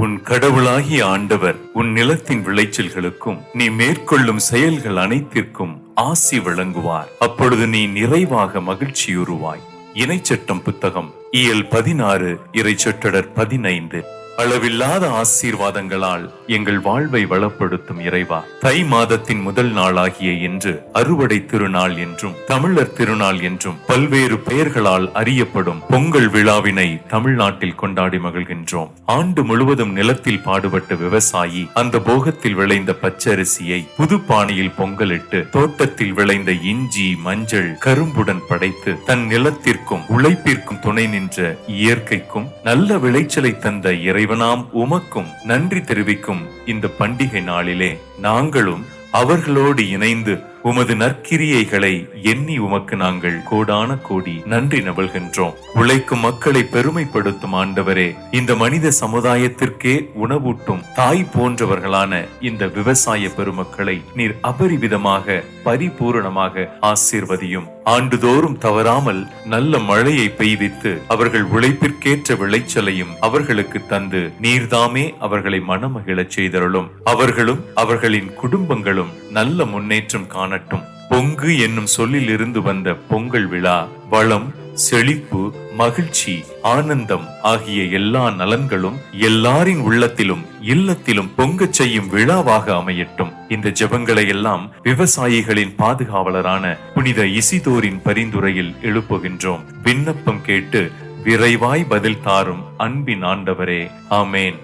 உன் கடவுளாகிய ஆண்டவர் உன் நிலத்தின் விளைச்சல்களுக்கும் நீ மேற்கொள்ளும் செயல்கள் அனைத்திற்கும் ஆசி வழங்குவார். அப்பொழுது நீ நிறைவாக மகிழ்ச்சியுறுவாய். இணைச்சட்டம் புத்தகம் இயல் 16 இறைச்சொற்றொடர் 15. அளவில்லாத ஆசீர்வாதங்களால் எங்கள் வாழ்வை வளப்படுத்தும் இறைவா, தை மாதத்தின் முதல் நாளாகிய இன்று அறுவடை திருநாள் என்றும் தமிழர் திருநாள் என்றும் பல்வேறு பெயர்களால் அறியப்படும் பொங்கல் விழாவினை தமிழ்நாட்டில் கொண்டாடி மகிழ்கின்றோம். ஆண்டு முழுவதும் நிலத்தில் பாடுபட்ட விவசாயி அந்த போகத்தில் விளைந்த பச்சரிசியை புது பானையில் பொங்கலிட்டு தோட்டத்தில் விளைந்த இஞ்சி, மஞ்சள், கரும்புடன் படைத்து தன் நிலத்திற்கும் உழைப்பிற்கும் துணை நின்ற இயற்கைக்கும் நல்ல விளைச்சலை தந்த இறைவனாம் உமக்கும் நன்றி தெரிவிக்கும் இந்த பண்டிகை நாளிலே நாங்களும் அவர்களோடு இணைந்து உமது நற்கிரியைகளை எண்ணி உமக்கு நாங்கள் கோடான கோடி நன்றி நவல்கின்றோம். உழைக்கும் மக்களை பெருமைப்படுத்தும் ஆண்டவரே, இந்த மனித சமுதாயத்திற்கே உணவூட்டும் தாய் போன்றவர்களான இந்த விவசாய பெருமக்களை நீர் அபரிவிதமாக பரிபூரணமாக ஆசீர்வதியும். ஆண்டுதோறும் தவறாமல் நல்ல மழையை பெய்வித்து அவர்கள் உழைப்பிற்கேற்ற விளைச்சலையும் அவர்களுக்கு தந்து நீர்தாமே அவர்களை மனமகிழச் செய்தருளும். அவர்களும் அவர்களின் குடும்பங்களும் நல்ல முன்னேற்றம் காணட்டும். பொங்கு என்னும் சொல்லில் இருந்து வந்த பொங்கல் விழா வளம், செழிப்பு, மகிழ்ச்சி, ஆனந்தம் ஆகிய எல்லா நலன்களும் எல்லாரின் உள்ளத்திலும் இல்லத்திலும் பொங்கச் செய்யும் விழாவாக அமையட்டும். இந்த ஜெபங்களை எல்லாம் விவசாயிகளின் பாதுகாவலரான புனித இசிதோரின் பரிந்துரையில் எழுப்புகின்றோம். விண்ணப்பம் கேட்டு விரைவாய் பதில் தாரும் அன்பின் ஆண்டவரே, ஆமேன்.